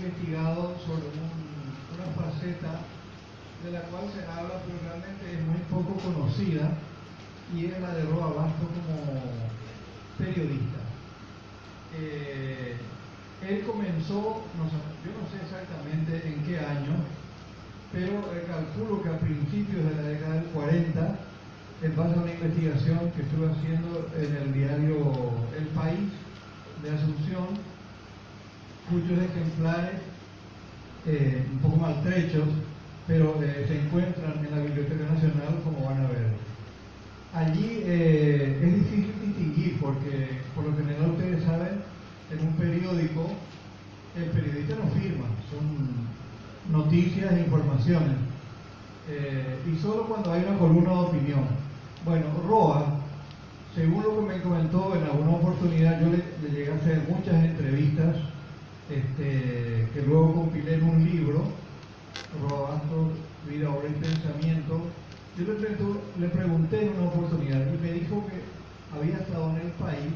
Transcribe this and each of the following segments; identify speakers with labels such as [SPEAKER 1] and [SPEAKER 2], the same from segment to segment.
[SPEAKER 1] investigado sobre una faceta de la cual se habla, pero realmente es muy poco conocida, y es la de Roa Bastos como periodista. Él comenzó, yo no sé exactamente en qué año, pero calculo que a principios de la década del 40, en base a una investigación que estuve haciendo en el diario El País de Asunción, muchos ejemplares un poco maltrechos, pero se encuentran en la Biblioteca Nacional, como van a ver. Allí es difícil distinguir porque, por lo general, ustedes saben, en un periódico el periodista no firma, son noticias e informaciones, y solo cuando hay una columna de opinión. Bueno, Roa, según lo que me comentó en alguna oportunidad, yo le llegué a hacer muchas entrevistas que luego compilé en un libro, Roa Bastos, Vida, Obra y Pensamiento. Yo le pregunté en una oportunidad y me dijo que había estado en el país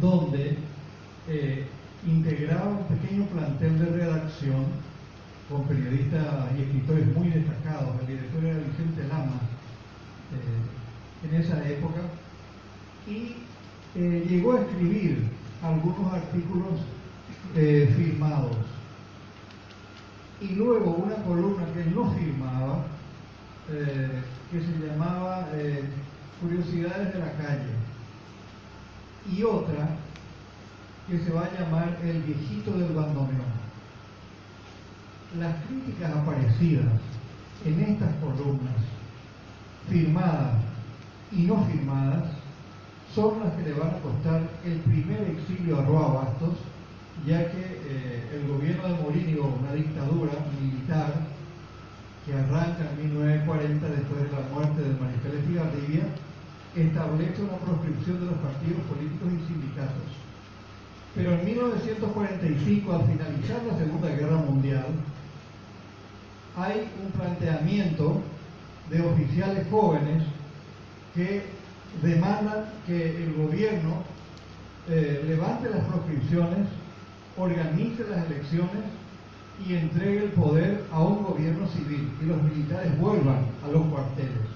[SPEAKER 1] donde integraba un pequeño plantel de redacción con periodistas y escritores muy destacados. El director era Vicente Lama en esa época, y llegó a escribir algunos artículos firmados, y luego una columna que él no firmaba, que se llamaba Curiosidades de la Calle, y otra que se va a llamar El Viejito del Bandoneón. Las críticas aparecidas en estas columnas, firmadas y no firmadas, son las que le van a costar el primer exilio a Roa Bastos, ya que el gobierno de Morínigo, una dictadura militar que arranca en 1940 después de la muerte del mariscal Estigarribia, establece una proscripción de los partidos políticos y sindicatos. Pero en 1945, al finalizar la Segunda Guerra Mundial, hay un planteamiento de oficiales jóvenes que demandan que el gobierno levante las proscripciones, organice las elecciones y entregue el poder a un gobierno civil, y los militares vuelvan a los cuarteles.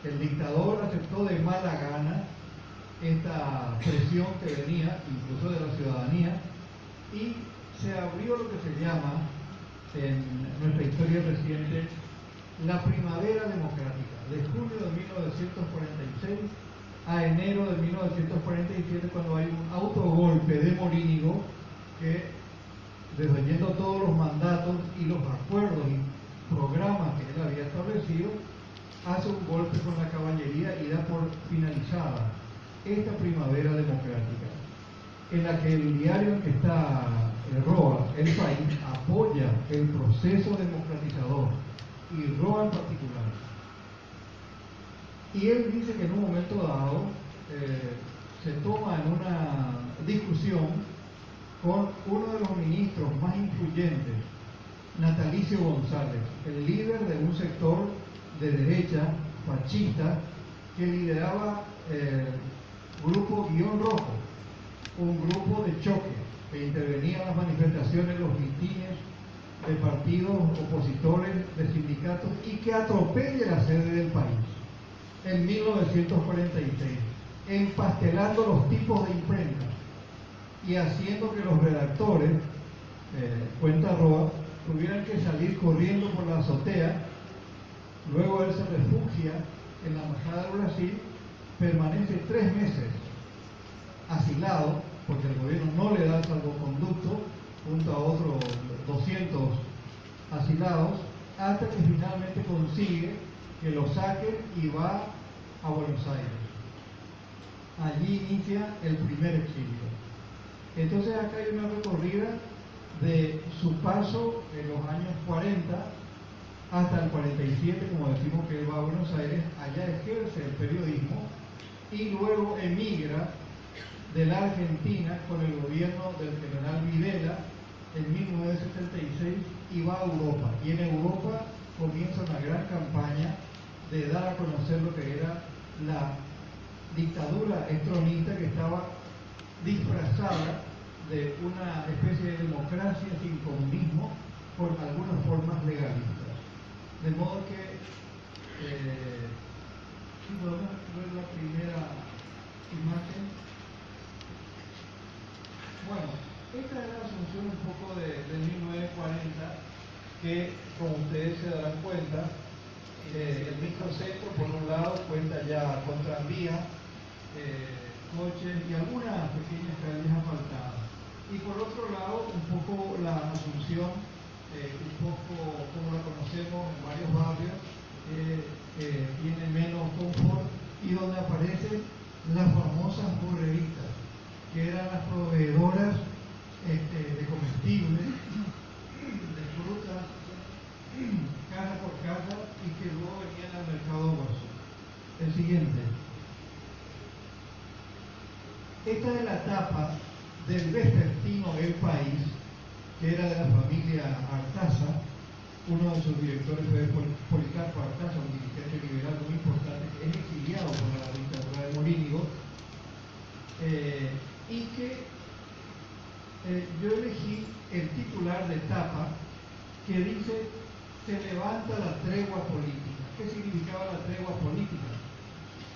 [SPEAKER 1] El dictador aceptó de mala gana esta presión que venía incluso de la ciudadanía, y se abrió lo que se llama en nuestra historia reciente la Primavera Democrática, de julio de 1946 a enero de 1947, cuando hay un autogolpe de Morínigo que, desoyendo todos los mandatos y los acuerdos y programas que él había establecido, hace un golpe con la caballería y da por finalizada esta Primavera Democrática, en la que el diario en que está Roa, El País, apoya el proceso democratizador, y Roa en particular. Y él dice que en un momento dado se toma en una discusión con uno de los ministros más influyentes, Natalicio González, el líder de un sector de derecha fascista que lideraba Grupo Guión Rojo, un grupo de choque que intervenía en las manifestaciones, los mitines de partidos opositores, de sindicatos, y que atropella la sede del País en 1946, empastelando los tipos de imprenta y haciendo que los redactores, cuenta Roa, tuvieran que salir corriendo por la azotea. Luego él se refugia en la Embajada de Brasil, permanece 3 meses asilado, porque el gobierno no le da el salvoconducto, junto a otros 200 asilados, hasta que finalmente consigue que lo saquen y va a Buenos Aires. Allí inicia el primer exilio. Entonces acá hay una recorrida de su paso en los años 40 hasta el 47, como decimos, que él va a Buenos Aires, allá ejerce el periodismo y luego emigra de la Argentina con el gobierno del general Videla en 1976 y va a Europa. Y en Europa comienza una gran campaña de dar a conocer lo que era la dictadura estronista, que estaba disfrazada de una especie de democracia sin comunismo por algunas formas legalistas. De modo que, si podemos ver la primera imagen. Bueno, esta es la asunción un poco de 1940, que, como ustedes se darán cuenta, el microcentro, por un lado, cuenta ya con tranvía, coches y algunas pequeñas calles asfaltadas. Y por otro lado, un poco la Asunción, un poco como la conocemos en varios barrios, tiene menos confort y donde aparecen las famosas burreritas, que eran las proveedoras de comestibles, de frutas, casa por casa, y que luego venían al mercado Guasú. El siguiente. Esta es la tapa del vespertino El País, que era de la familia Artaza. Uno de sus directores fue Policarpo Artaza, un dirigente liberal muy importante, que es exiliado por la dictadura de Morínigo, y que yo elegí el titular de tapa que dice: se levanta la tregua política. ¿Qué significaba la tregua política?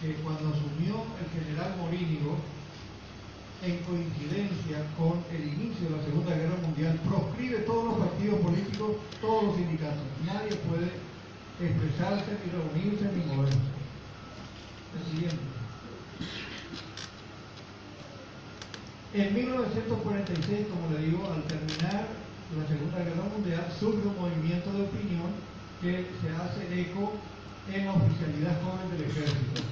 [SPEAKER 1] Que cuando asumió el general Morínigo, en coincidencia con el inicio de la Segunda Guerra Mundial, proscribe todos los partidos políticos, todos los sindicatos. Nadie puede expresarse, ni reunirse, ni moverse. El siguiente. En 1946, como le digo, al terminar la Segunda Guerra Mundial, surge un movimiento de opinión que se hace eco en la oficialidad joven del ejército.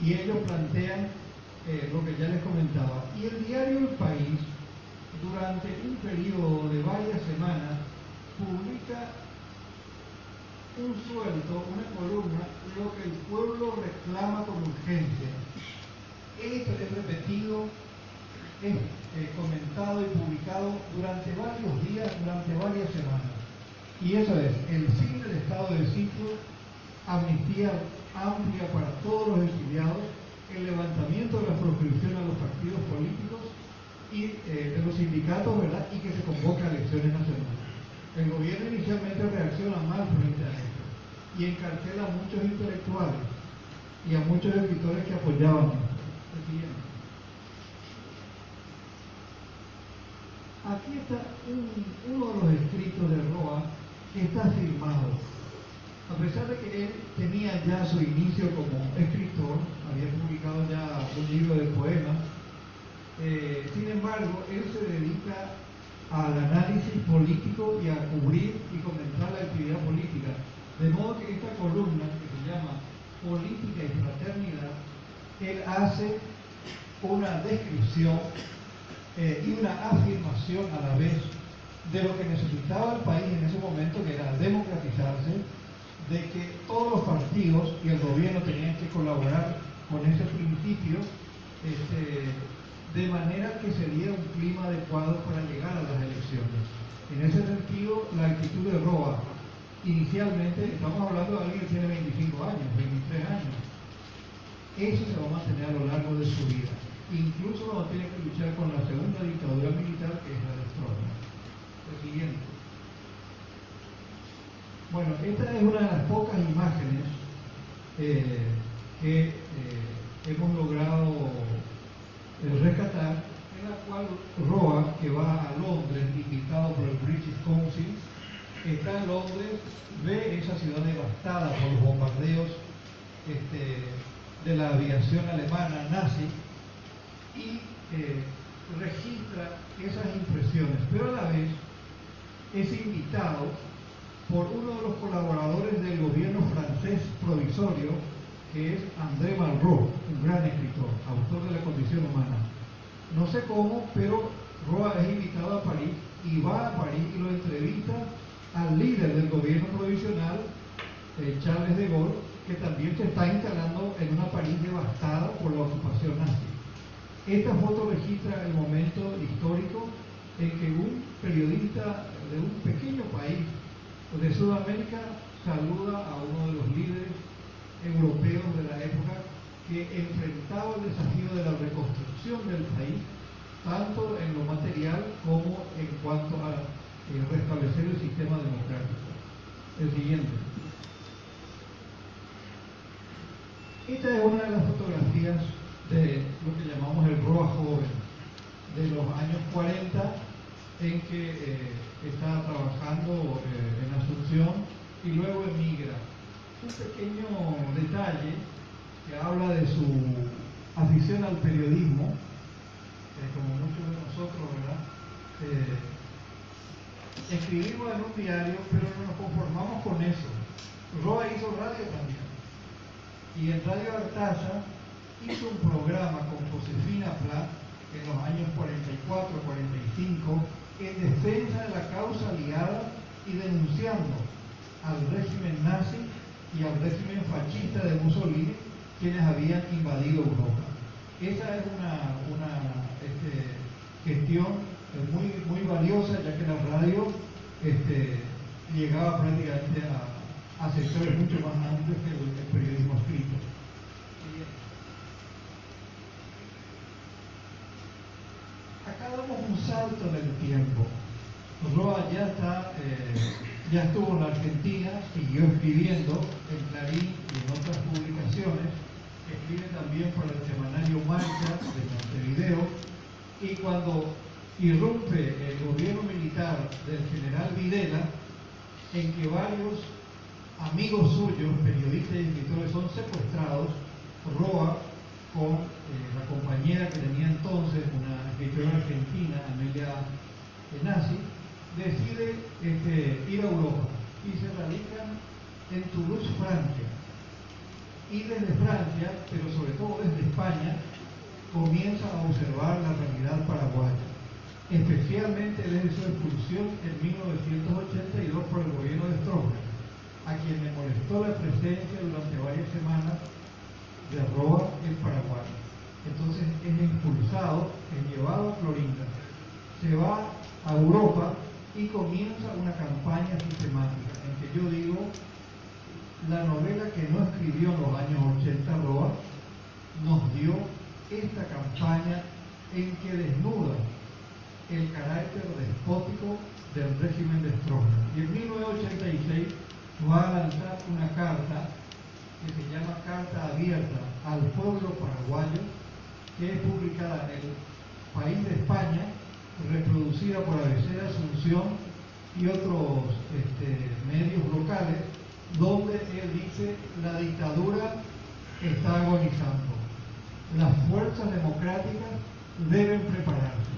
[SPEAKER 1] Y ellos plantean lo que ya les comentaba. Y el diario El País, durante un periodo de varias semanas, publica un sueldo, una columna, lo que el pueblo reclama con urgencia. Esto es repetido, es comentado y publicado durante varios días, durante varias semanas. Y eso es el fin del estado de sitio, amnistía amplia para todos los exiliados, el levantamiento de la proscripción a los partidos políticos y de los sindicatos, ¿verdad? Y que se convoca a elecciones nacionales. El gobierno inicialmente reacciona mal frente a esto y encarcela a muchos intelectuales y a muchos escritores que apoyaban esto. El siguiente. Aquí está uno de los escritos de Roa que está firmado. A pesar de que él tenía ya su inicio como escritor, había publicado ya un libro de poemas, sin embargo, él se dedica al análisis político y a cubrir y comentar la actividad política. De modo que esta columna, que se llama Política y Fraternidad, él hace una descripción y una afirmación a la vez de lo que necesitaba el país en ese momento, que era democratizarse, de que todos los partidos y el gobierno tenían que colaborar con ese principio, de manera que se diera un clima adecuado para llegar a las elecciones. En ese sentido, la actitud de Roa, inicialmente, estamos hablando de alguien que tiene 25 años, 23 años, eso se va a mantener a lo largo de su vida, incluso cuando tiene que luchar con la segunda dictadura militar, que es la de Stroessner. El siguiente. Bueno, esta es una de las pocas imágenes que hemos logrado rescatar, en la cual Roa, que va a Londres, invitado por el British Council, está en Londres, ve esa ciudad devastada por los bombardeos de la aviación alemana nazi y registra esas impresiones, pero a la vez es invitado por uno de los colaboradores del gobierno francés provisorio, que es André Malraux, un gran escritor, autor de La Condición Humana. No sé cómo, pero Roa es invitado a París y va a París y lo entrevista al líder del gobierno provisional, Charles de Gaulle, que también se está instalando en una París devastada por la ocupación nazi. Esta foto registra el momento histórico en que un periodista de un pequeño país de Sudamérica saluda a uno de los líderes europeos de la época que enfrentaba el desafío de la reconstrucción del país tanto en lo material como en cuanto a restablecer el sistema democrático. El siguiente. Esta es una de las fotografías de lo que llamamos el Roa joven, de los años 40, en que estaba trabajando en Asunción y luego emigra. Un pequeño detalle que habla de su afición al periodismo, como muchos de nosotros, ¿verdad? Escribimos en un diario, pero no nos conformamos con eso. Roa hizo radio también. Y en Radio Artaza hizo un programa con Josefina Pla en los años 44-45 en defensa de la causa aliada y denunciando al régimen nazi y al régimen fascista de Mussolini, quienes habían invadido Europa. Esa es una gestión muy valiosa, ya que la radio llegaba prácticamente a sectores mucho más amplios que el periodismo escrito. Acá damos un salto en el tiempo. Roa ya estuvo en la Argentina, siguió escribiendo en Clarín y en otras publicaciones, escribe también para el semanario Marcha de Montevideo, y cuando irrumpe el gobierno militar del general Videla, en que varios amigos suyos, periodistas y escritores, son secuestrados, Roa, con la compañera que tenía entonces, una escritora argentina, Amelia Nazi, decide ir a Europa y se radican en Toulouse, Francia. Y desde Francia, pero sobre todo desde España, comienza a observar la realidad paraguaya, especialmente desde su expulsión en 1982 por el gobierno de Stroessner, a quien le molestó la presencia durante varias semanas de Roa en Paraguay. Entonces es expulsado, es llevado a Florinda, se va a Europa y comienza una campaña sistemática en que yo digo, la novela que no escribió en los años 80 Roa nos dio esta campaña en que desnuda el carácter despótico del régimen de Stroessner. Y en 1986 va a lanzar una carta que se llama Carta Abierta al Pueblo Paraguayo, que es publicada en el País de España, reproducida por ABC de Asunción y otros medios locales, donde él dice: la dictadura está agonizando, las fuerzas democráticas deben prepararse,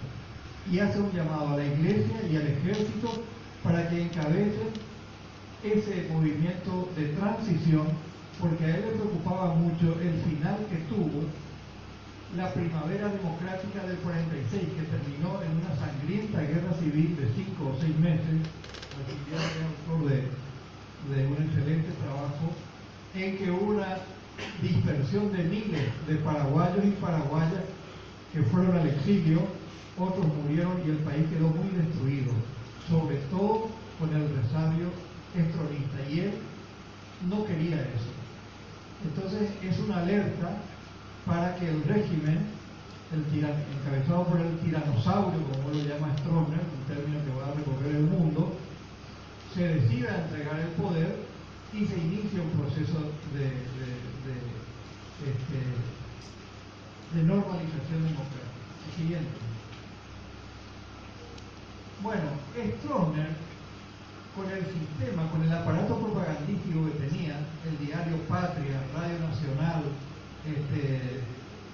[SPEAKER 1] y hace un llamado a la Iglesia y al Ejército para que encabecen ese movimiento de transición, porque a él le preocupaba mucho el final que tuvo la primavera democrática del 46, que terminó en una sangrienta guerra civil de 5 o 6 meses. Así que es autor de un excelente trabajo, en que hubo una dispersión de miles de paraguayos y paraguayas que fueron al exilio, otros murieron y el país quedó muy destruido, sobre todo con el resabio estronista, y él no quería eso. Entonces es una alerta para que el régimen, encabezado por el tiranosaurio, como lo llama Stroessner, un término que va a recorrer el mundo, se decida a entregar el poder y se inicia un proceso de normalización democrática. Siguiente. Bueno, Stroessner, con el sistema, con el aparato propagandístico que tenía, el diario Patria, Radio Nacional,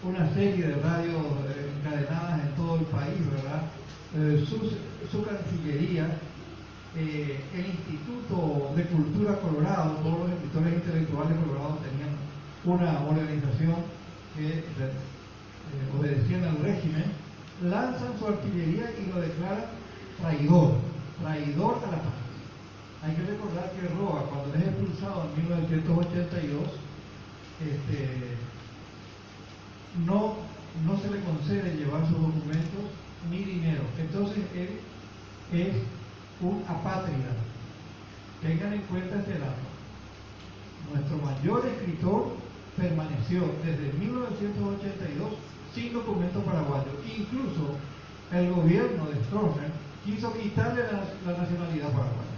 [SPEAKER 1] una serie de radios encadenadas en todo el país, ¿verdad? Su cancillería, el Instituto de Cultura Colorado, todos los escritores intelectuales colorados tenían una organización que obedecían al régimen, lanzan su artillería y lo declaran traidor a la patria. Hay que recordar que Roa, cuando es expulsado en 1982, no se le concede llevar sus documentos ni dinero. Entonces él es un apátrida. Tengan en cuenta este dato. Nuestro mayor escritor permaneció desde 1982 sin documento paraguayo. Incluso el gobierno de Stroessner quiso quitarle la nacionalidad paraguaya.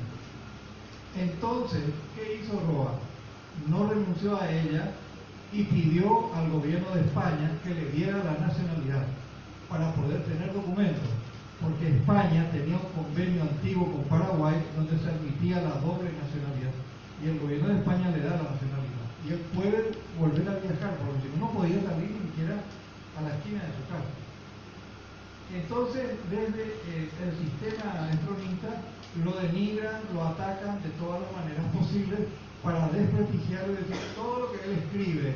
[SPEAKER 1] Entonces, ¿qué hizo Roa? No renunció a ella y pidió al gobierno de España que le diera la nacionalidad para poder tener documentos, porque España tenía un convenio antiguo con Paraguay donde se admitía la doble nacionalidad y el gobierno de España le da la nacionalidad y él puede volver a viajar, porque si no podía salir ni siquiera a la esquina de su casa. Entonces, desde el sistema estronista lo denigran, lo atacan de todas las maneras posibles para desprestigiarlo y decir todo lo que él escribe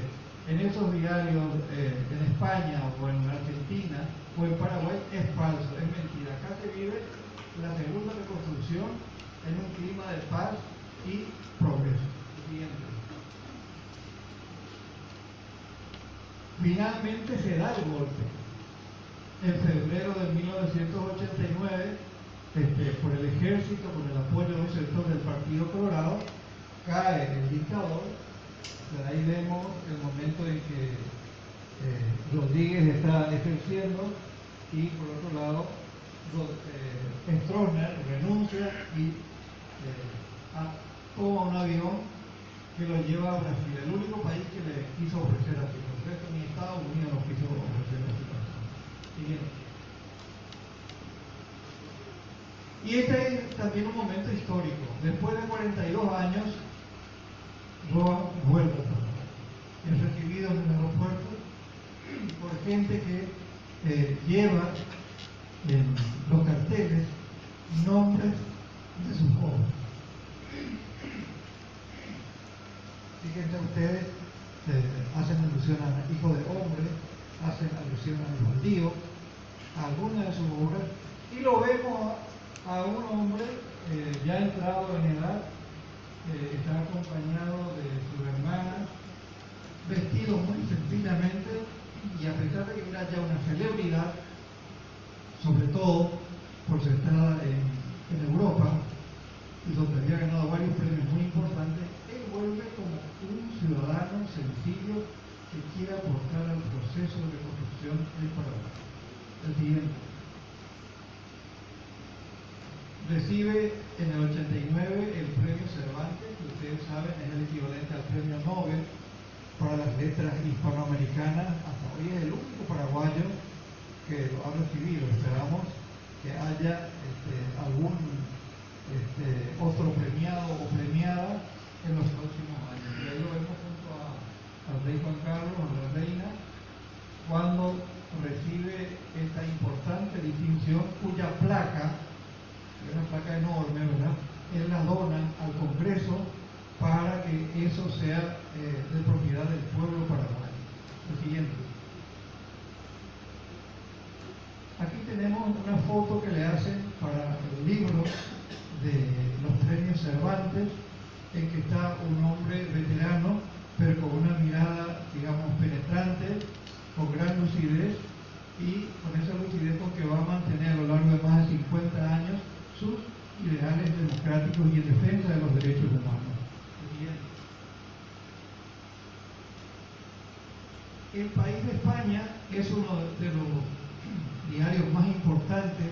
[SPEAKER 1] en esos diarios en España o en Argentina o en Paraguay es falso, es mentira. Acá se vive la segunda reconstrucción en un clima de paz y progreso. Siguiente. Finalmente se da el golpe. En febrero de 1989, por el ejército, con el apoyo de un sector del Partido Colorado, cae el dictador. Ahí vemos el momento en que Rodríguez está ejerciendo y por otro lado Stroessner renuncia y toma un avión que lo lleva a Brasil, el único país que le quiso ofrecer asilo. El resto ni Estados Unidos nos quiso ofrecer asilo. Siguiente. Y este es también un momento histórico. Después de 42 años, Roa vuelve a Paraguay. Es recibido en el aeropuerto por gente que lleva en los carteles nombres de sus obras. Fíjense ustedes, hacen alusión a Hijo de Hombre, hacen alusión a El Baldío, a algunas de sus obras, y lo vemos a un hombre ya entrado en edad, está acompañado de sus hermanas, vestido muy sencillamente, y a pesar de que era ya una celebridad, sobre todo por su entrada en Europa, y donde había ganado varios premios muy importantes, él vuelve como un ciudadano sencillo que quiere aportar al proceso de reconstrucción del Paraguay. El siguiente. Recibe en el 89 el premio Cervantes, que ustedes saben es el equivalente al premio Nobel para las letras hispanoamericanas. Hasta hoy es el único paraguayo que lo ha recibido. Esperamos que haya algún otro premiado o premiada en los próximos años. Y ahí lo vemos junto al rey Juan Carlos, a la reina, cuando recibe esta importante distinción cuya placa, es una placa enorme, ¿verdad?, él la dona al Congreso para que eso sea de propiedad del pueblo paraguayo. Lo siguiente. Aquí tenemos una foto que le hacen para el libro de los premios Cervantes, en que está un hombre veterano, pero con una mirada, digamos, penetrante, con gran lucidez, y con esa lucidez con que va a mantener a lo largo de más de 50 años sus ideales democráticos y en defensa de los derechos humanos. El País de España es uno de los diarios más importantes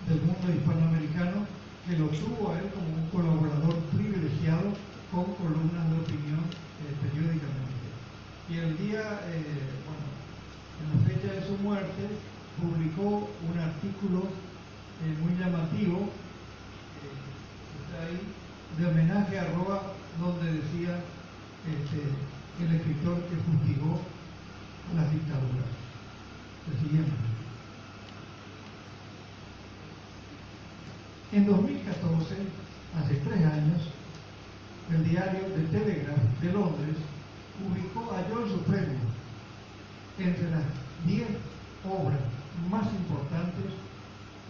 [SPEAKER 1] del mundo hispanoamericano, que lo tuvo a él como un colaborador privilegiado con columnas de opinión periódicamente. Y el día, en la fecha de su muerte, publicó un artículo muy llamativo, está ahí, de homenaje a Roa, donde decía el escritor que fustigó las dictaduras. El siguiente. En 2014, hace 3 años, el diario The Telegraph de Londres halló su premio entre las 10 obras más importantes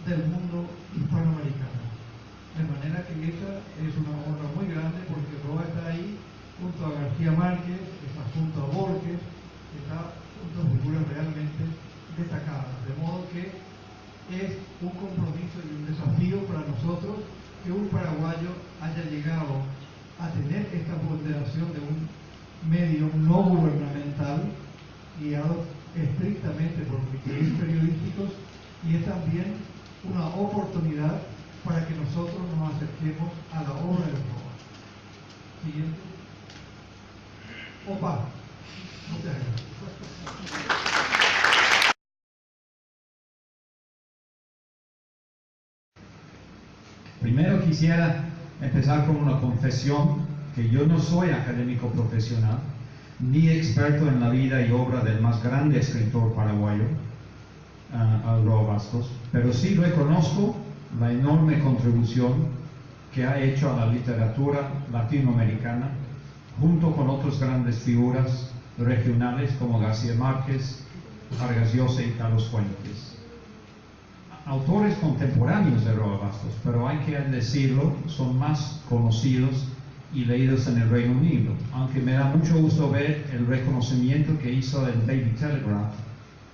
[SPEAKER 1] del mundo hispanoamericano. De manera que esa es una obra muy grande, porque Roa está ahí junto a García Márquez, está junto a Borges, está junto a figuras realmente destacadas. De modo que es un compromiso y un desafío para nosotros que un paraguayo haya llegado a tener esta ponderación de un medio no gubernamental guiado estrictamente por criterios periodísticos y es también una oportunidad para que nosotros nos acerquemos a la obra de Jehová. Siguiente. Opa. Muchas gracias.
[SPEAKER 2] Primero quisiera empezar con una confesión, que yo no soy académico profesional, ni experto en la vida y obra del más grande escritor paraguayo, Alvaro Bastos, pero sí reconozco la enorme contribución que ha hecho a la literatura latinoamericana, junto con otras grandes figuras regionales como García Márquez, Vargas Llosa y Carlos Fuentes. Autores contemporáneos de Roa Bastos, pero hay que decirlo, son más conocidos y leídos en el Reino Unido, aunque me da mucho gusto ver el reconocimiento que hizo el Daily Telegraph,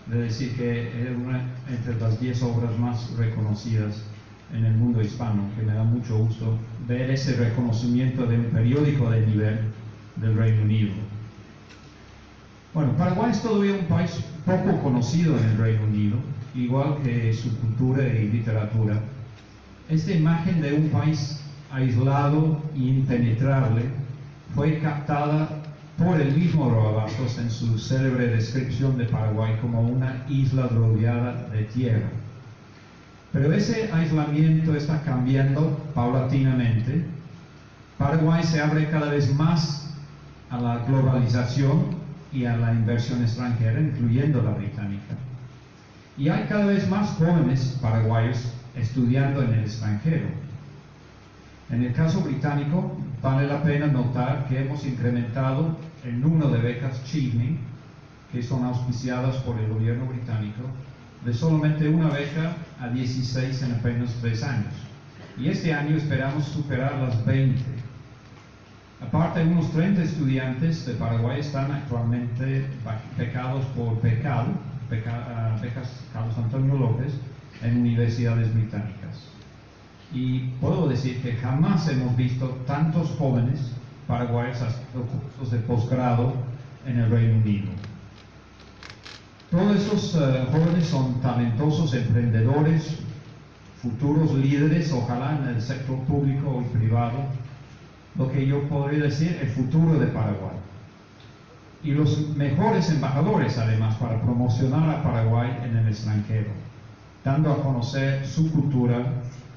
[SPEAKER 2] de decir que es una entre las 10 obras más reconocidas en el mundo hispano, que me da mucho gusto ver ese reconocimiento de un periódico de nivel del Reino Unido. Bueno, Paraguay es todavía un país poco conocido en el Reino Unido, igual que su cultura y literatura. Esta imagen de un país aislado e impenetrable fue captada por el mismo Roa Bastos en su célebre descripción de Paraguay como una isla rodeada de tierra. Pero ese aislamiento está cambiando paulatinamente. Paraguay se abre cada vez más a la globalización y a la inversión extranjera, incluyendo la británica. Y hay cada vez más jóvenes paraguayos estudiando en el extranjero. En el caso británico, vale la pena notar que hemos incrementado el número de becas Chevening, que son auspiciadas por el gobierno británico, de solamente una beca a 16 en apenas 3 años. Y este año esperamos superar las 20. Aparte, unos 30 estudiantes de Paraguay están actualmente becados por becas Carlos Antonio López en universidades británicas. Y puedo decir que jamás hemos visto tantos jóvenes paraguayos haciendo cursos de posgrado en el Reino Unido. Todos esos jóvenes son talentosos emprendedores, futuros líderes, ojalá en el sector público y privado, lo que yo podría decir el futuro de Paraguay. Y los mejores embajadores, además, para promocionar a Paraguay en el extranjero, dando a conocer su cultura,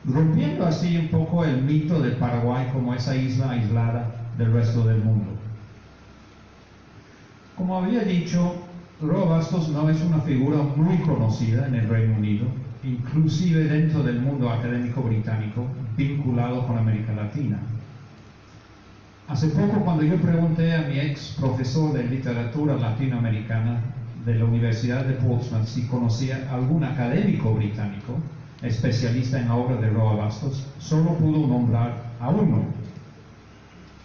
[SPEAKER 2] rompiendo así un poco el mito de Paraguay como esa isla aislada del resto del mundo. Como había dicho, Roa Bastos no es una figura muy conocida en el Reino Unido, inclusive dentro del mundo académico británico, vinculado con América Latina. Hace poco, cuando yo pregunté a mi ex profesor de literatura latinoamericana de la Universidad de Portsmouth si conocía algún académico británico especialista en la obra de Roa Bastos, solo pudo nombrar a uno.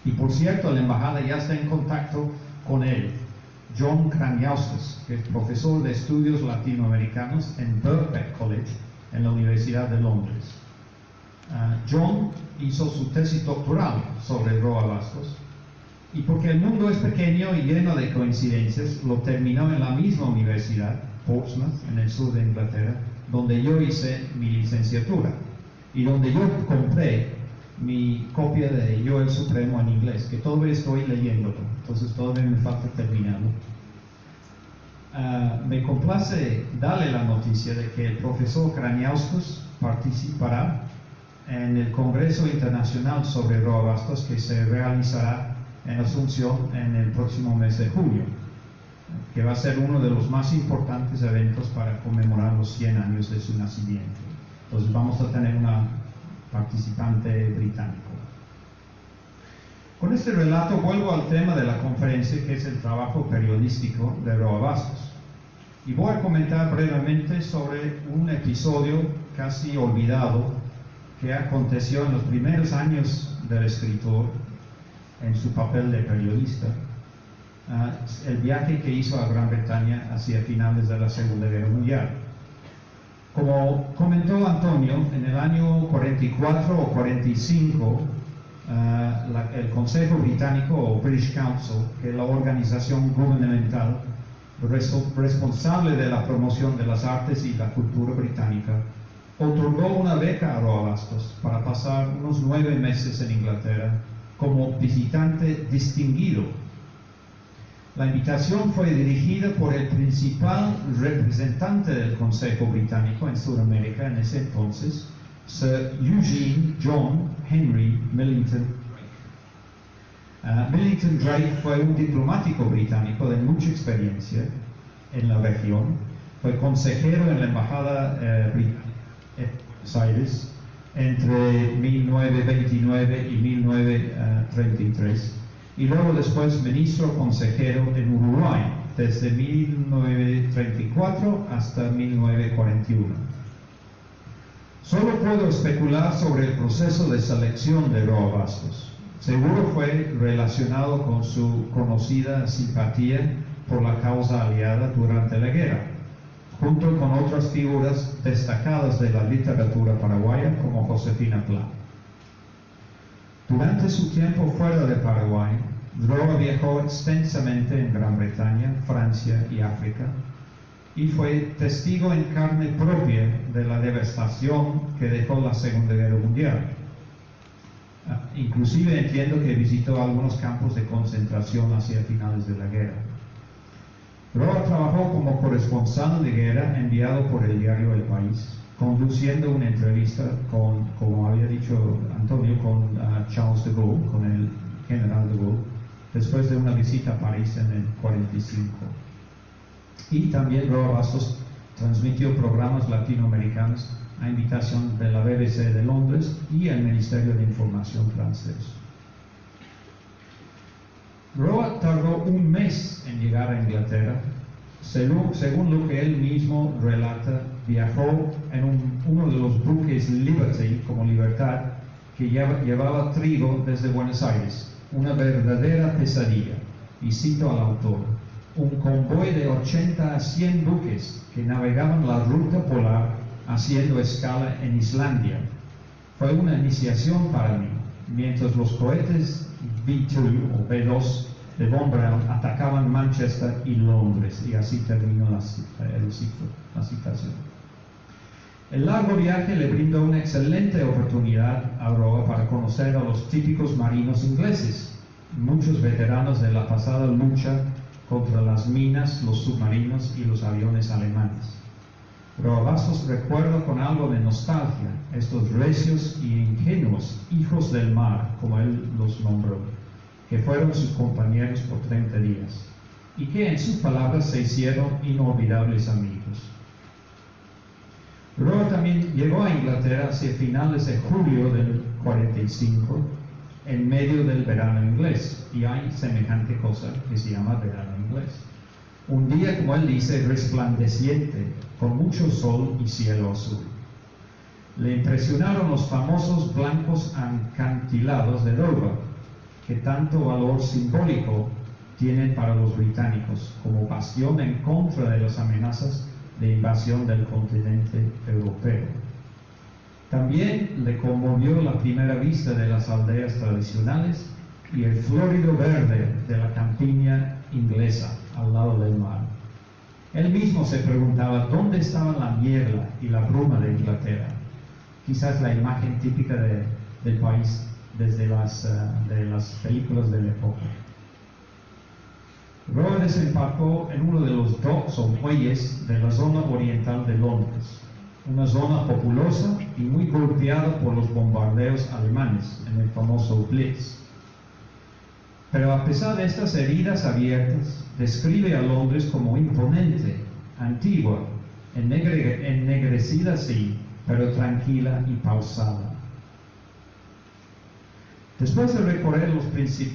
[SPEAKER 2] Y por cierto, la embajada ya está en contacto con él, John Kraniauskas, que es profesor de estudios latinoamericanos en Birkbeck College, en la Universidad de Londres. John hizo su tesis doctoral sobre Roa Bastos, y porque el mundo es pequeño y lleno de coincidencias, lo terminó en la misma universidad, Portsmouth, en el sur de Inglaterra, donde yo hice mi licenciatura y donde yo compré mi copia de Yo el Supremo en inglés, que todavía estoy leyéndolo, entonces todavía me falta terminarlo. Me complace darle la noticia de que el profesor Kraniauskas participará en el Congreso Internacional sobre Roa Bastos, que se realizará en Asunción en el próximo mes de julio, que va a ser uno de los más importantes eventos para conmemorar los 100 años de su nacimiento. Entonces vamos a tener una participante británico. Con este relato vuelvo al tema de la conferencia, que es el trabajo periodístico de Roa Bastos. Y voy a comentar brevemente sobre un episodio casi olvidado que aconteció en los primeros años del escritor en su papel de periodista, el viaje que hizo a Gran Bretaña hacia finales de la Segunda Guerra Mundial. Como comentó Antonio, en el año 44 o 45, el Consejo Británico o British Council, que es la organización gubernamental responsable de la promoción de las artes y la cultura británica, otorgó una beca a Roa Bastos para pasar unos 9 meses en Inglaterra como visitante distinguido. La invitación fue dirigida por el principal representante del Consejo Británico en Sudamérica en ese entonces, Sir Eugene John Henry Millington Drake. Millington Drake fue un diplomático británico de mucha experiencia en la región, fue consejero en la Embajada británica en Buenos Aires entre 1929 y 1933 y luego después ministro consejero en Uruguay desde 1934 hasta 1941. Solo puedo especular sobre el proceso de selección de Roa Bastos. Seguro fue relacionado con su conocida simpatía por la causa aliada durante la guerra, junto con otras figuras destacadas de la literatura paraguaya como Josefina Pla. Durante su tiempo fuera de Paraguay, Roa viajó extensamente en Gran Bretaña, Francia y África, y fue testigo en carne propia de la devastación que dejó la Segunda Guerra Mundial. Inclusive entiendo que visitó algunos campos de concentración hacia finales de la guerra. Roa trabajó como corresponsal de guerra enviado por el diario El País, conduciendo una entrevista con, como había dicho Antonio, con Charles de Gaulle, con el general de Gaulle, después de una visita a París en el 45. Y también Roa Bastos transmitió programas latinoamericanos a invitación de la BBC de Londres y el Ministerio de Información francés. Roa tardó un mes en llegar a Inglaterra. Según lo que él mismo relata, viajó en uno de los buques Liberty, como Libertad, que llevaba trigo desde Buenos Aires, una verdadera pesadilla. Y cito al autor: un convoy de 80 a 100 buques que navegaban la ruta polar haciendo escala en Islandia. Fue una iniciación para mí, mientras los cohetes B-2 o B-2 de Von Braun atacaban Manchester y Londres, y así terminó la citación. El largo viaje le brindó una excelente oportunidad a Roa para conocer a los típicos marinos ingleses, muchos veteranos de la pasada lucha contra las minas, los submarinos y los aviones alemanes. Roa Bastos recuerda con algo de nostalgia estos recios y ingenuos hijos del mar, como él los nombró, que fueron sus compañeros por 30 días, y que en sus palabras se hicieron inolvidables amigos. Roa también llegó a Inglaterra hacia finales de julio del 45, en medio del verano inglés, y hay semejante cosa que se llama verano inglés. Un día, como él dice, resplandeciente, con mucho sol y cielo azul. Le impresionaron los famosos blancos acantilados de Dover, que tanto valor simbólico tienen para los británicos como bastión en contra de las amenazas de invasión del continente europeo. También le conmovió la primera vista de las aldeas tradicionales y el florido verde de la campiña inglesa al lado del mar. Él mismo se preguntaba dónde estaba la niebla y la bruma de Inglaterra, quizás la imagen típica del país desde de las películas de la época. Roa desembarcó en uno de los docks o muelles de la zona oriental de Londres, una zona populosa y muy golpeada por los bombardeos alemanes en el famoso Blitz. Pero a pesar de estas heridas abiertas, describe a Londres como imponente, antigua, ennegrecida sí, pero tranquila y pausada. Después de recorrer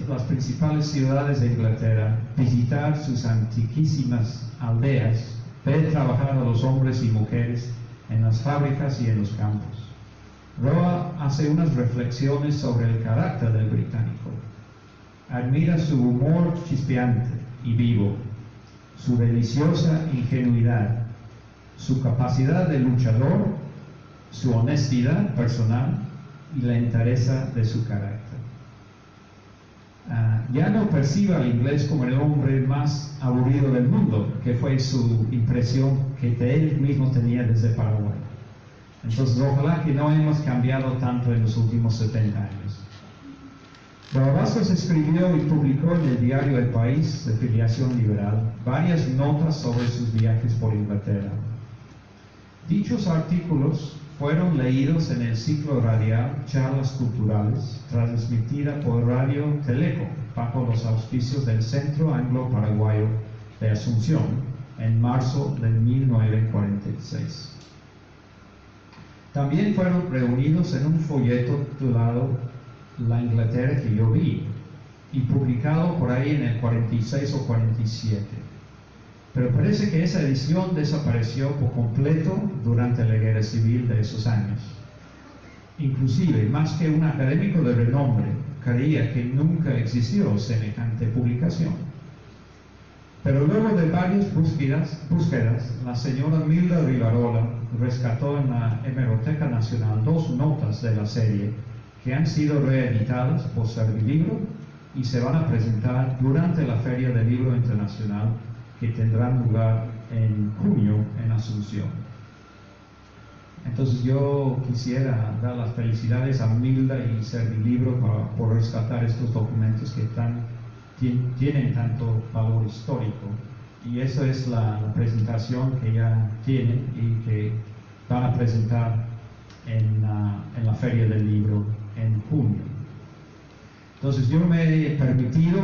[SPEAKER 2] las principales ciudades de Inglaterra, visitar sus antiquísimas aldeas, ver trabajar a los hombres y mujeres en las fábricas y en los campos, Roa hace unas reflexiones sobre el carácter del británico. Admira su humor chispeante y vivo, su deliciosa ingenuidad, su capacidad de luchador, su honestidad personal y la entereza de su carácter. ya no perciba al inglés como el hombre más aburrido del mundo, que fue su impresión que de él mismo tenía desde Paraguay. Entonces, ojalá que no hemos cambiado tanto en los últimos 70 años. Barrabastos escribió y publicó en el diario El País, de filiación liberal, varias notas sobre sus viajes por Inglaterra. Dichos artículos fueron leídos en el ciclo radial Charlas Culturales, transmitida por Radio Teleco, bajo los auspicios del Centro Anglo-Paraguayo de Asunción, en marzo de 1946. También fueron reunidos en un folleto titulado La Inglaterra que yo vi, y publicado por ahí en el 46 o 47. Pero parece que esa edición desapareció por completo durante la guerra civil de esos años. Inclusive, más que un académico de renombre, creía que nunca existió semejante publicación. Pero luego de varias búsquedas, la señora Milda Rivarola rescató en la Hemeroteca Nacional 2 notas de la serie que han sido reeditadas por Servilibro y se van a presentar durante la Feria del Libro Internacional que tendrá lugar en junio en Asunción. Entonces yo quisiera dar las felicidades a Milda y Servilibro por rescatar estos documentos que tienen tanto valor histórico. Y esa es la presentación que ya tienen y que van a presentar en la Feria del Libro en junio. Entonces yo me he permitido,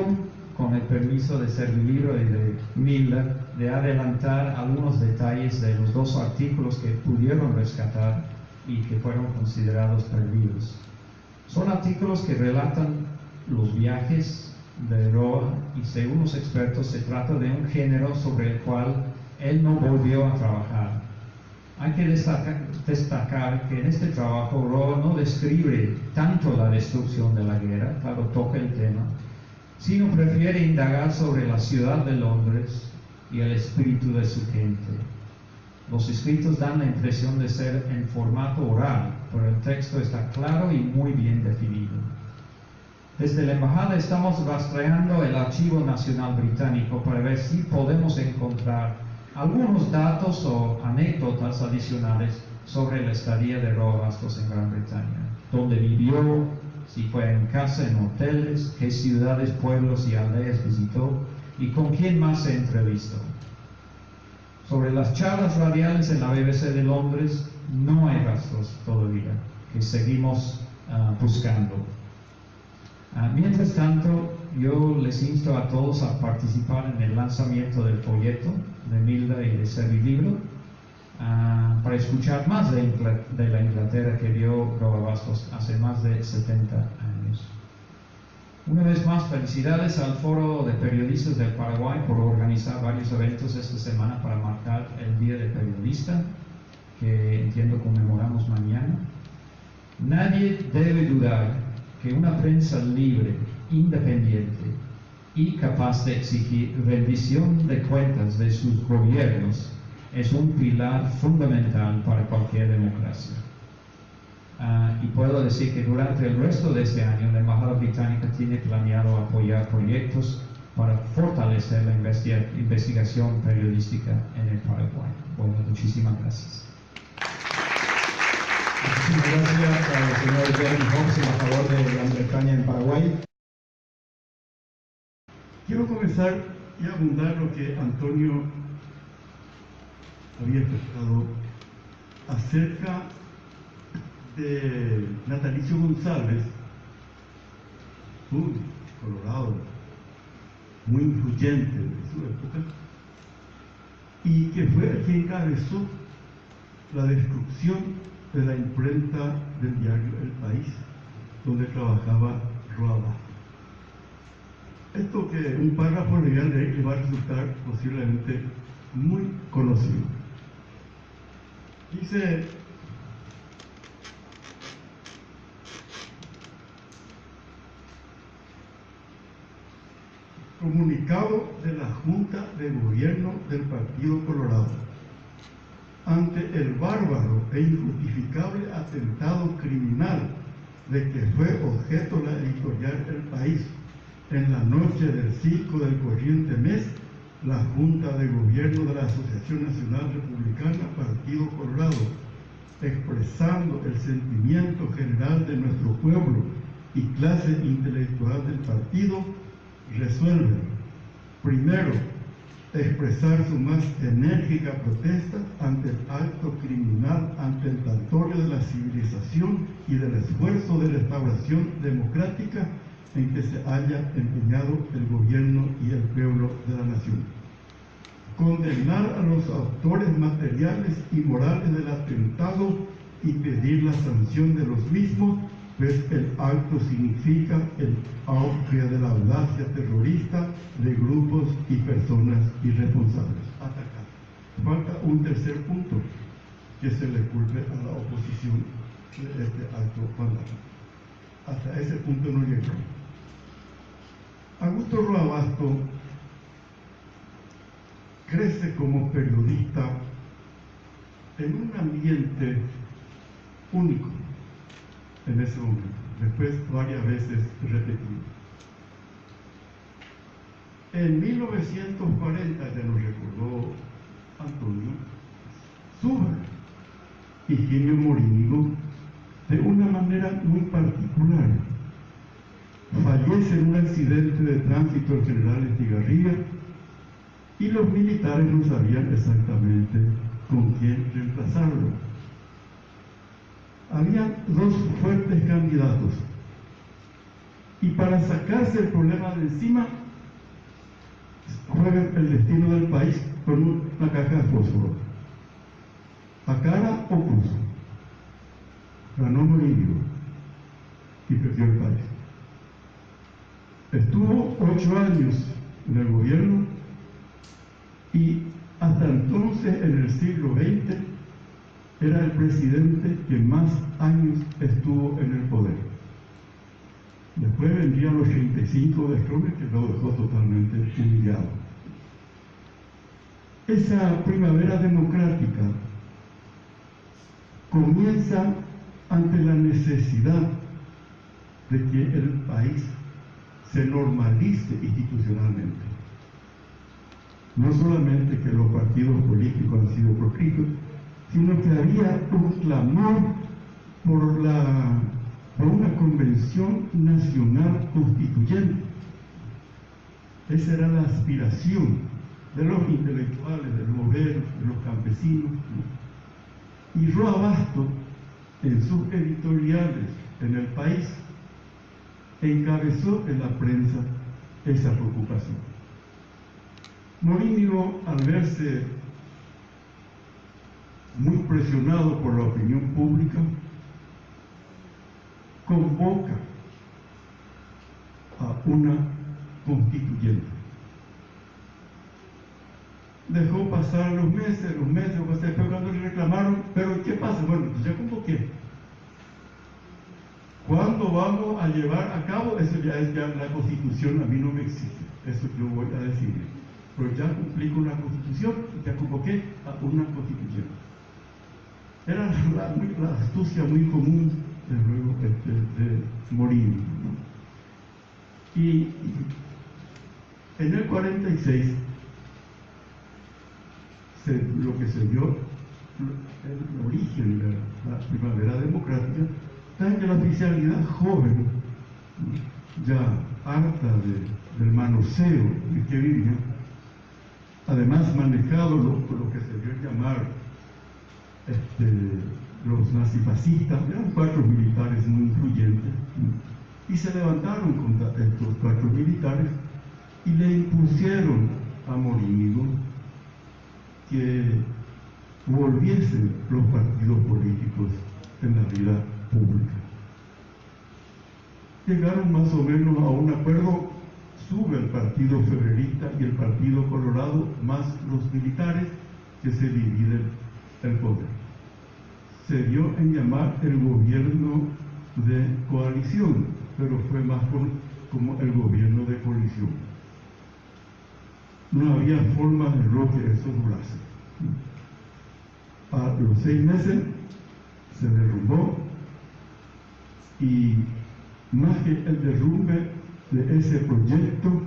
[SPEAKER 2] con el permiso de Servilibro y de Milda, de adelantar algunos detalles de los 2 artículos que pudieron rescatar y que fueron considerados perdidos. Son artículos que relatan los viajes de Roa y según los expertos se trata de un género sobre el cual él no volvió a trabajar. Hay que destacar que en este trabajo Roa no describe tanto la destrucción de la guerra, claro, toca el tema, sino prefiere indagar sobre la ciudad de Londres y el espíritu de su gente. Los escritos dan la impresión de ser en formato oral, pero el texto está claro y muy bien definido. Desde la embajada estamos rastreando el Archivo Nacional Británico para ver si podemos encontrar algunos datos o anécdotas adicionales sobre la estadía de Roa Bastos en Gran Bretaña, dónde vivió, si fue en casa, en hoteles, qué ciudades, pueblos y aldeas visitó y con quién más se entrevistó. Sobre las charlas radiales en la BBC de Londres no hay rastros todavía, que seguimos buscando. Mientras tanto, yo les insto a todos a participar en el lanzamiento del folleto de Milda y de Servilibro para escuchar más de la Inglaterra que vio Roa Bastos hace más de 70 años. Una vez más, felicidades al Foro de Periodistas del Paraguay por organizar varios eventos esta semana para marcar el Día del Periodista, que entiendo conmemoramos mañana. Nadie debe dudar que una prensa libre, independiente y capaz de exigir rendición de cuentas de sus gobiernos es un pilar fundamental para cualquier democracia. Y puedo decir que durante el resto de este año la Embajada Británica tiene planeado apoyar proyectos para fortalecer la investigación periodística en el Paraguay. Bueno, muchísimas gracias.
[SPEAKER 3] Muchísimas gracias al señor Jeremy Hobbs, embajador de Gran Bretaña en Paraguay. Quiero comenzar y abundar lo que Antonio había expresado acerca de Natalicio González, un colorado muy influyente de su época, y que fue el que encabezó la destrucción de la imprenta del diario El País, donde trabajaba Roa Bastos. Esto que un párrafo le va a resultar posiblemente muy conocido. Dice: comunicado de la Junta de Gobierno del Partido Colorado ante el bárbaro e injustificable atentado criminal de que fue objeto la editorial El País en la noche del 5 del corriente mes, la Junta de Gobierno de la Asociación Nacional Republicana Partido Colorado, expresando el sentimiento general de nuestro pueblo y clase intelectual del partido, resuelve, primero, expresar su más enérgica protesta ante el acto criminal atentatorio de la civilización y del esfuerzo de restauración democrática en que se haya empeñado el gobierno y el pueblo de la nación. Condenar a los autores materiales y morales del atentado y pedir la sanción de los mismos, pues el acto significa el auge de la audacia terrorista de grupos y personas irresponsables. Hasta acá. Falta un tercer punto que se le culpe a la oposición de este acto vandálico. Hasta ese punto no llegó. Augusto Roabasto crece como periodista en un ambiente único en ese momento, después varias veces repetido. En 1940, ya nos recordó Antonio, sube Higinio Morínigo de una manera muy particular. Fallece en un accidente de tránsito el general Estigarribia y los militares no sabían exactamente con quién reemplazarlo. Había dos fuertes candidatos y para sacarse el problema de encima juegan el destino del país con una caja de fósforo, a cara o cruz. Ganó Morínigo y perdió el país. Estuvo 8 años en el gobierno y hasta entonces, en el siglo XX, era el presidente que más años estuvo en el poder. Después vendrían los 35 de Stroessner, que lo dejó totalmente humillado. Esa primavera democrática comienza ante la necesidad de que el país se normalice institucionalmente. No solamente que los partidos políticos han sido proscritos, sino que había un clamor por una convención nacional constituyente. Esa era la aspiración de los intelectuales, de los obreros, de los campesinos. Y Roabasto, en sus editoriales en el país, encabezó en la prensa esa preocupación. Morínigo, al verse muy presionado por la opinión pública, convoca a una constituyente. Dejó pasar los meses, pero cuando le reclamaron, ¿pero qué pasa? Bueno, pues ya convoqué. ¿Cuándo vamos a llevar a cabo? Eso ya es ya la Constitución, a mí no me exige, eso yo voy a decir. Pero ya cumplí con la Constitución y ya convoqué a una constituyente. Era la astucia muy común, luego, de Morínigo, ¿no? Y en el 46, lo que se vio, el origen de la primavera democrática, está en que la oficialidad joven, ya harta del manoseo en que vivía, además manejado lo que se dio llamar los nazifascistas, eran 4 militares muy influyentes, y se levantaron contra estos 4 militares y le impusieron a Morínigo que volviesen los partidos políticos en la vida pública. Llegaron más o menos a un acuerdo, sube el Partido Febrerista y el Partido Colorado, más los militares, que se dividen el poder. Se dio en llamar el gobierno de coalición, pero fue más como el gobierno de coalición. No había forma de que eso durase. A los 6 meses se derrumbó, y más que el derrumbe, de ese proyecto,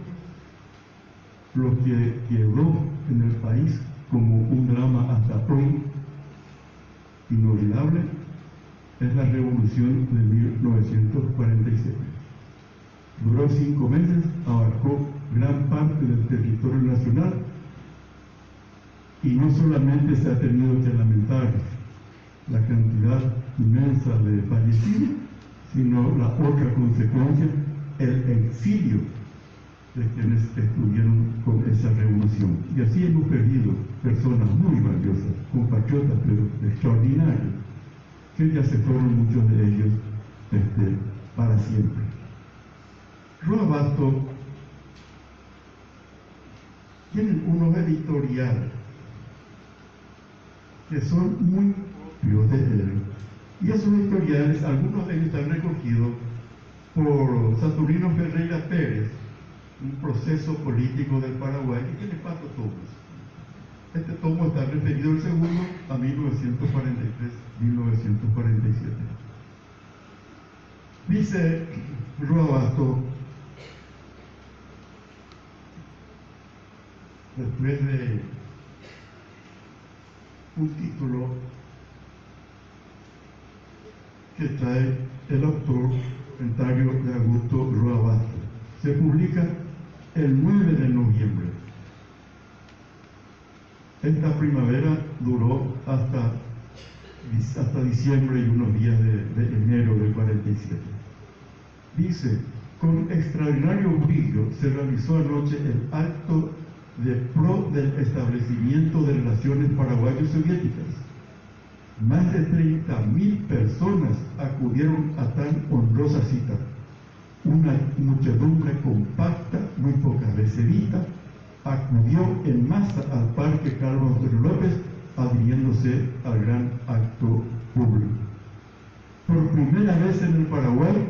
[SPEAKER 3] lo que quedó en el país como un drama hasta hoy inolvidable es la revolución de 1947. Duró 5 meses, abarcó gran parte del territorio nacional y no solamente se ha tenido que lamentar la cantidad inmensa de fallecidos, sino la otra consecuencia, el exilio de quienes estuvieron con esa revolución. Y así hemos perdido personas muy valiosas, compatriotas, pero extraordinarios, que ya se fueron muchos de ellos para siempre. Roa Basto tienen unos editoriales que son muy propios de él. Y esos editoriales, algunos de ellos están recogidos por Saturnino Ferreira Pérez, un proceso político del Paraguay, que tiene 4 tomos. Este tomo está referido el segundo a 1943-1947. Dice Roa Basto, después de un título que trae el autor, comentario de Augusto Roa Basto. Se publica el 9 de noviembre. Esta primavera duró hasta diciembre y unos días de enero del 47. Dice, con extraordinario brillo se realizó anoche el acto de pro del establecimiento de relaciones paraguayo-soviéticas. Más de 30.000 personas acudieron a tan honrosa cita. Una muchedumbre compacta, muy pocas veces vista, acudió en masa al Parque Carlos Antonio López, adhiriéndose al gran acto público. Por primera vez en el Paraguay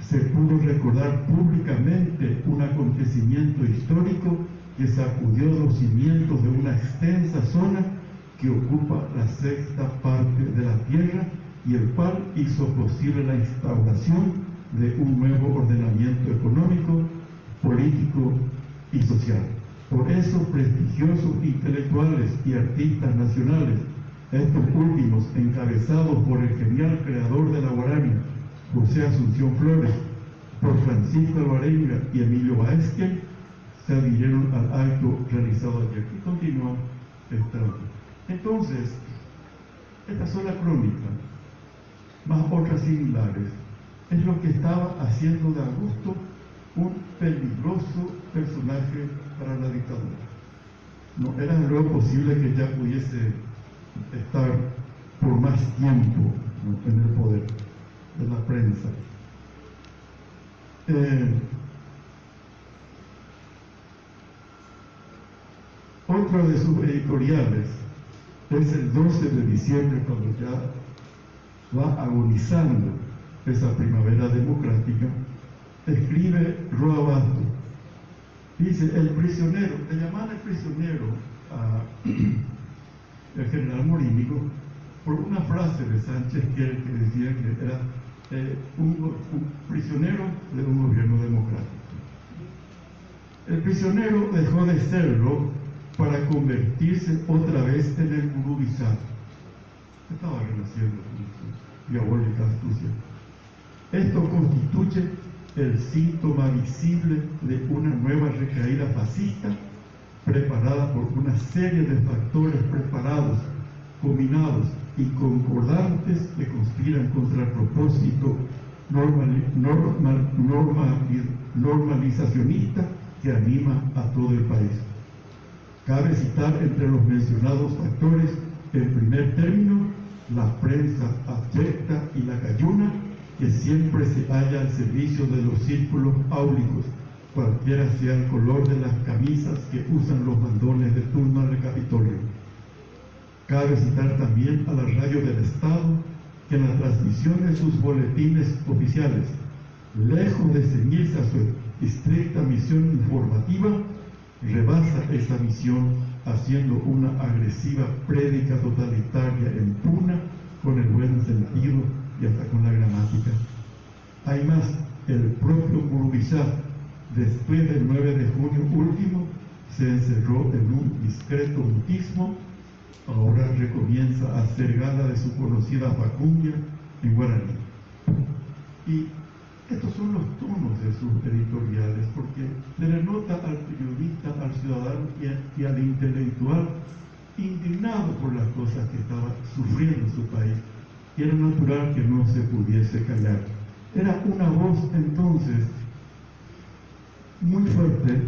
[SPEAKER 3] se pudo recordar públicamente un acontecimiento histórico que sacudió los cimientos de una extensa zona que ocupa la 6ª parte de la tierra y el cual hizo posible la instauración de un nuevo ordenamiento económico, político y social. Por eso, prestigiosos intelectuales y artistas nacionales, estos últimos encabezados por el genial creador de la guarania, José Asunción Flores, por Francisco Alvarenga y Emilio Baezque, se adhirieron al acto realizado ayer. Y continúa esta. Entonces, estas son las crónicas, más otras similares, es lo que estaba haciendo de Augusto un peligroso personaje para la dictadura. No era luego posible que ya pudiese estar por más tiempo, ¿no?, en el poder de la prensa. Otro de sus editoriales es el 12 de diciembre, cuando ya va agonizando esa primavera democrática. Escribe Roa Basto, dice, el prisionero, le llaman el prisionero el general Morínigo por una frase de Sánchez que decía que era un prisionero de un gobierno democrático. El prisionero dejó de serlo para convertirse otra vez en el gurubizar. Estaba renaciendo con su diabólica astucia. Esto constituye el síntoma visible de una nueva recaída fascista preparada por una serie de factores preparados, combinados y concordantes que conspiran contra el propósito normalizacionista que anima a todo el país. Cabe citar entre los mencionados factores, en primer término, la prensa abyecta y la cayuna, que siempre se halla al servicio de los círculos áulicos, cualquiera sea el color de las camisas que usan los mandones de turno en el Capitolio. Cabe citar también a la radio del Estado, que en la transmisión de sus boletines oficiales, lejos de ceñirse a su estricta misión informativa, rebasa esa misión haciendo una agresiva prédica totalitaria en pugna con el buen sentido y hasta con la gramática. Hay más, el propio Gurubizar después del 9 de junio último, se encerró en un discreto mutismo. Ahora recomienza a hacer gala de su conocida facumbia en guaraní. Y estos son los tonos de sus editoriales, porque se le nota al periodista, al ciudadano y al intelectual indignado por las cosas que estaba sufriendo su país. Y era natural que no se pudiese callar. Era una voz entonces muy fuerte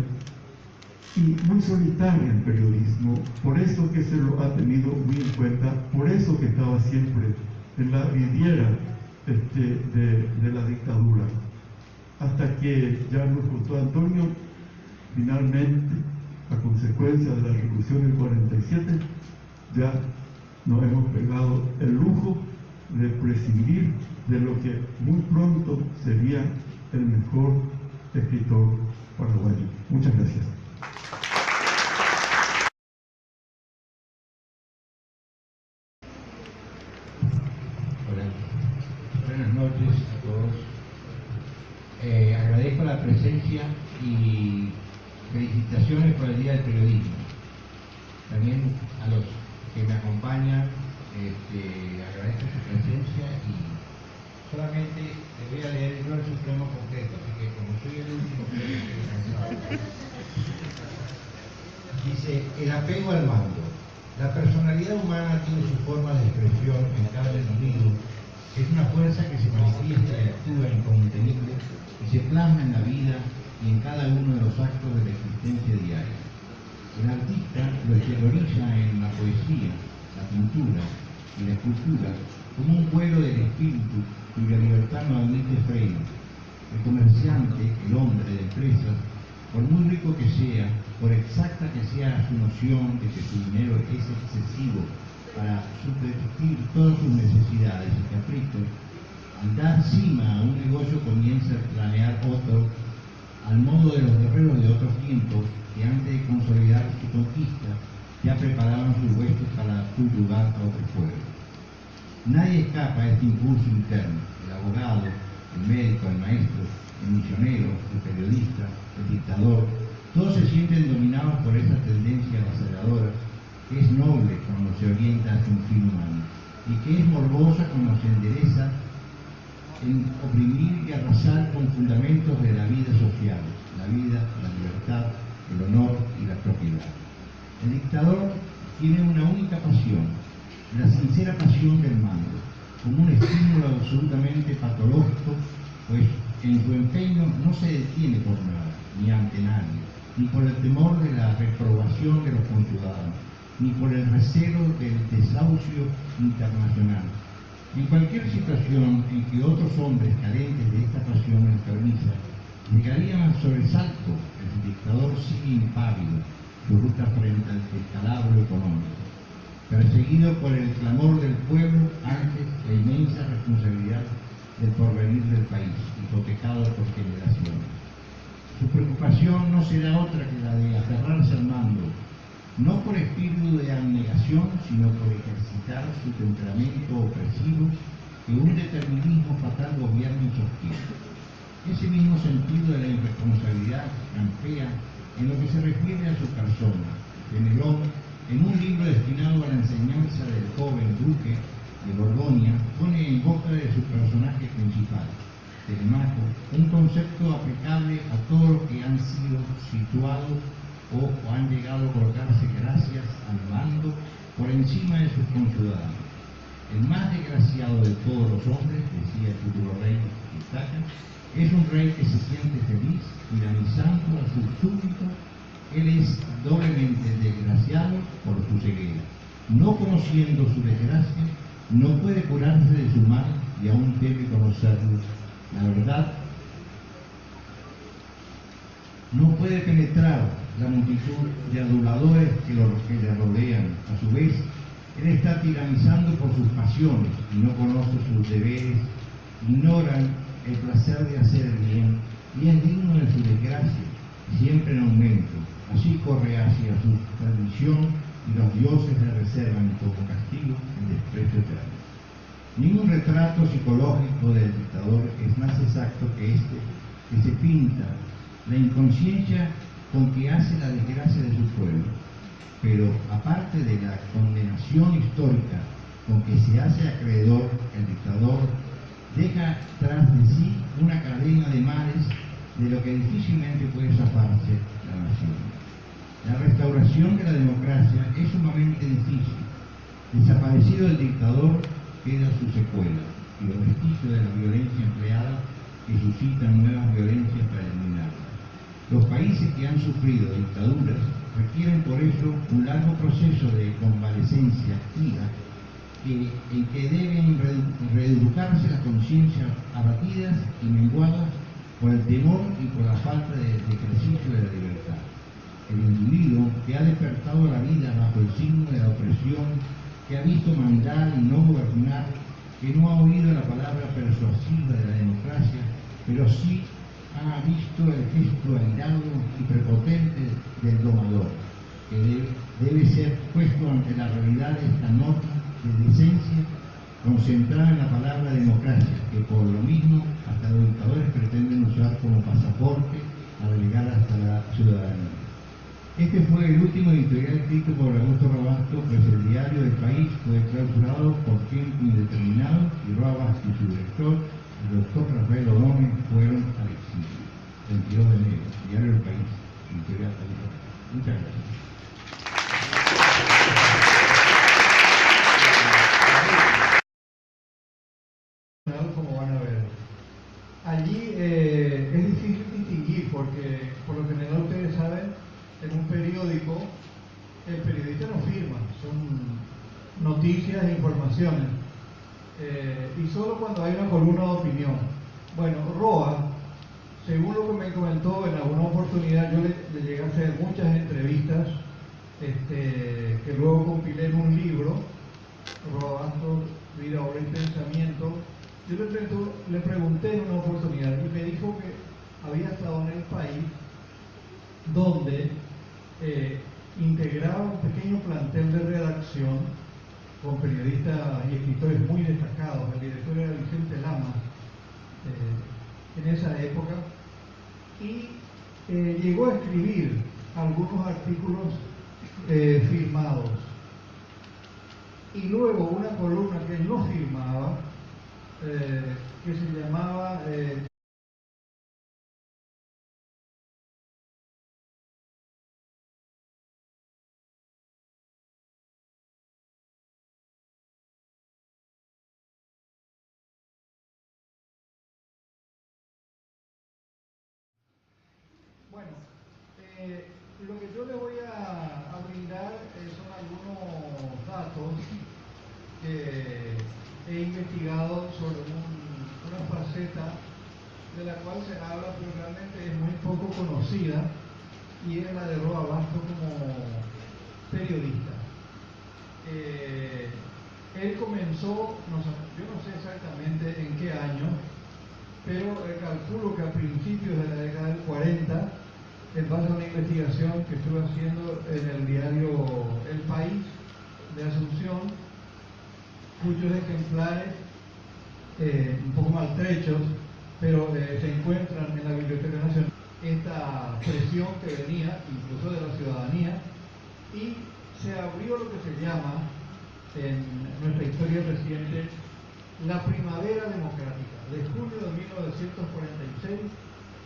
[SPEAKER 3] y muy solitaria en periodismo, por eso que se lo ha tenido muy en cuenta, por eso que estaba siempre en la riviera de la dictadura, hasta que ya nos contó Antonio, finalmente, a consecuencia de la revolución del 47, ya nos hemos pegado el lujo de prescindir de lo que muy pronto sería el mejor escritor paraguayo. Muchas gracias.
[SPEAKER 4] Buenas noches a todos. Agradezco la presencia y felicitaciones por el Día del Periodismo. También a los que me acompañan, agradezco su presencia y solamente les voy a leer yo el supremo completo, así que como soy el último que estoy cansado. Dice, el apego al mando. La personalidad humana tiene su forma de expresión en cada individuo. Es una fuerza que se manifiesta y actúa incontenible y se plasma en la vida y en cada uno de los actos de la existencia diaria. El artista lo exterioriza en la poesía, la pintura y la escultura como un vuelo del espíritu cuya libertad no admite freno. El comerciante, el hombre de empresas, por muy rico que sea, por exacta que sea su noción de que su dinero es excesivo para subsistir todas sus necesidades y caprichos, al dar cima a un negocio comienza a planear otro, al modo de los guerreros de otros tiempos que antes de consolidar su conquista ya preparaban sus huestes para subyugar a otro pueblo. Nadie escapa a este impulso interno. El abogado, el médico, el maestro, el misionero, el periodista, el dictador, todos se sienten dominados por esa tendencia avasalladora que es noble cuando se orienta hacia un fin humano y que es morbosa cuando se endereza en oprimir y arrasar con fundamentos de la vida social, la vida, la libertad, el honor y la propiedad. El dictador tiene una única pasión, la sincera pasión del mando, como un estímulo absolutamente patológico, pues en su empeño no se detiene por nada, ni ante nadie, ni por el temor de la reprobación de los conciudadanos, ni por el recelo del desahucio internacional. En cualquier situación en que otros hombres carentes de esta pasión enfermiza llegarían al sobresalto, el dictador sigue impávido su ruta frente al descalabro económico, perseguido por el clamor del pueblo ante la inmensa responsabilidad del porvenir del país, hipotecado por generaciones. Su preocupación no será otra que la de aferrarse al mando, no por espíritu de abnegación, sino por ejercitar su temperamento opresivo que un determinismo fatal gobierna y sostiene. Ese mismo sentido de la irresponsabilidad campea en lo que se refiere a su persona. Fenelón, en un libro destinado a la enseñanza del joven duque de Borgoña, pone en boca de su personaje principal, Telemaco, un concepto aplicable a todos los que han sido situados o han llegado a colocarse gracias al mando por encima de sus conciudadanos. El más desgraciado de todos los hombres, decía el futuro rey Itaca, es un rey que se siente feliz tiranizando a sus súbditos. Él es doblemente desgraciado por su ceguera. No conociendo su desgracia, no puede curarse de su mal y aún debe conocerlo. La verdad, no puede penetrar la multitud de aduladores que le rodean. A su vez, él está tiranizando por sus pasiones y no conoce sus deberes, ignoran el placer de hacer el bien y es digno de su desgracia, siempre en aumento. Así corre hacia su perdición y los dioses le reservan como castigo el desprecio eterno. Ningún retrato psicológico del dictador es más exacto que este, que se pinta la inconsciencia con que hace la desgracia de su pueblo. Pero aparte de la condenación histórica con que se hace acreedor el dictador, deja tras de sí una cadena de males de lo que difícilmente puede zafarse la nación. La restauración de la democracia es sumamente difícil. Desaparecido el dictador, queda su secuela y los vestigios de la violencia empleada que suscitan nuevas violencias para eliminarla. Los países que han sufrido dictaduras requieren por eso un largo proceso de convalecencia activa en que deben reeducarse las conciencias abatidas y menguadas por el temor y por la falta de ejercicio de la libertad. El individuo que ha despertado la vida bajo el signo de la opresión, que ha visto mandar y no gobernar, que no ha oído la palabra persuasiva de la democracia, pero sí ha visto el gesto airado y prepotente del domador, que debe ser puesto ante la realidad de esta norma de decencia concentrada en la palabra democracia, que por lo mismo hasta los dictadores pretenden usar como pasaporte para llegar hasta la ciudadanía. Este fue el último editorial escrito por Augusto Roa Bastos, pues el diario del País fue clausurado por tiempo indeterminado y Roa Bastos y su director, el doctor Rafael O'Donnell, fueron al exilio. 22 de enero, diario del País, editorial País. Muchas gracias.
[SPEAKER 1] Como van a ver, allí es difícil distinguir porque por lo general ustedes saben, en un periódico el periodista no firma, son noticias e informaciones, y solo cuando hay una columna de opinión. Bueno, Roa, según lo que me comentó en alguna oportunidad, yo le llegué a hacer muchas entrevistas que luego compilé en un libro, Roa Bastos, Vida, Obra y Pensamiento. Yo le pregunté en una oportunidad y me dijo que había estado en el país donde integraba un pequeño plantel de redacción con periodistas y escritores muy destacados. El director era Vicente Lama en esa época, y llegó a escribir algunos artículos firmados, y luego una columna que él no firmaba, que se llamaba bueno, lo que yo le voy a brindar son algunos datos que he investigado sobre una faceta de la cual se habla, pero realmente es muy poco conocida, y es la de Roa Bastos como periodista. Él comenzó, yo no sé exactamente en qué año, pero calculo que a principios de la década del 40, en base a una investigación que estuve haciendo en el diario El País de Asunción, muchos ejemplares un poco maltrechos, pero se encuentran en la Biblioteca Nacional, esta presión que venía incluso de la ciudadanía, y se abrió lo que se llama en nuestra historia reciente la Primavera Democrática, de junio de 1946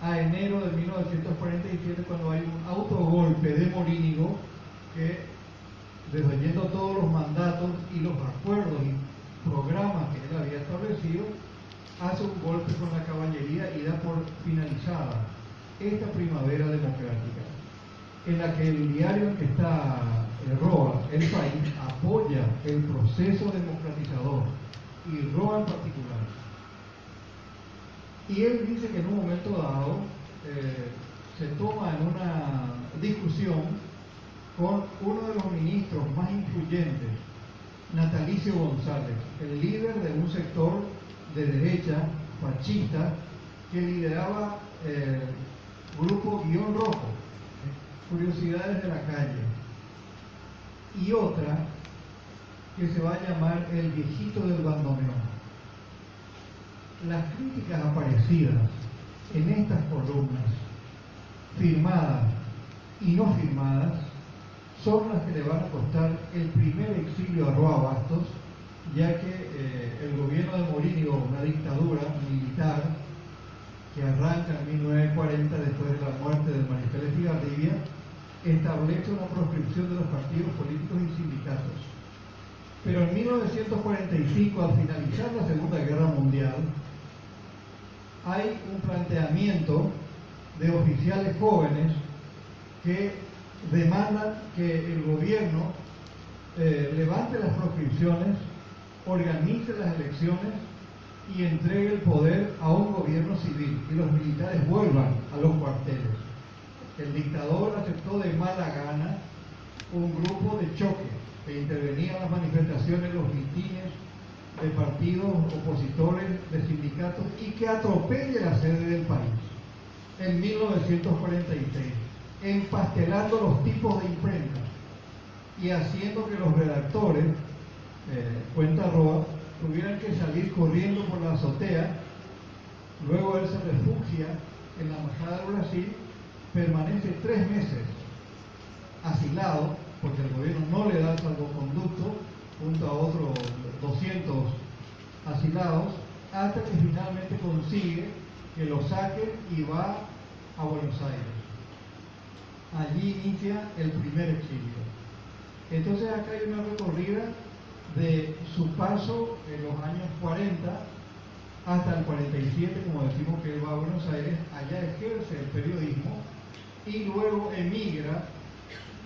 [SPEAKER 1] a enero de 1947, cuando hay un autogolpe de Morínigo que, desoyendo todos los mandatos y los acuerdos y programas que él había establecido, hace un golpe con la caballería y da por finalizada esta Primavera Democrática, en la que el diario en que está Roa, El País, apoya el proceso democratizador, y Roa en particular. Y él dice que en un momento dado se toma en una discusión con uno de los ministros más influyentes, Natalicio González, el líder de un sector de derecha fascista que lideraba el grupo Guión Rojo, Curiosidades de la Calle, y otra que se va a llamar El Viejito del Bandoneón. Las críticas aparecidas en estas columnas firmadas y no firmadas, son las que le van a costar el primer exilio a Roa Bastos, ya que el gobierno de Morínigo, una dictadura militar que arranca en 1940 después de la muerte del mariscal Estigarribia, establece una proscripción de los partidos políticos y sindicatos. Pero en 1945, al finalizar la Segunda Guerra Mundial, hay un planteamiento de oficiales jóvenes que demandan que el gobierno levante las proscripciones, organice las elecciones y entregue el poder a un gobierno civil y los militares vuelvan a los cuarteles. El dictador aceptó de mala gana un grupo de choque que intervenía en las manifestaciones, los mitines de partidos opositores, de sindicatos, y que atropelle la sede del país en 1946, empastelando los tipos de imprenta y haciendo que los redactores, cuenta Roa, tuvieran que salir corriendo por la azotea. Luego él se refugia en la Embajada de Brasil, permanece 3 meses asilado, porque el gobierno no le da el salvoconducto, junto a otros 200 asilados, hasta que finalmente consigue que lo saquen y va a Buenos Aires. Allí inicia el primer exilio. Entonces acá hay una recorrida de su paso en los años 40 hasta el 47, como decimos que él va a Buenos Aires, allá ejerce el periodismo y luego emigra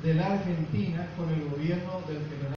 [SPEAKER 1] de la Argentina con el gobierno del general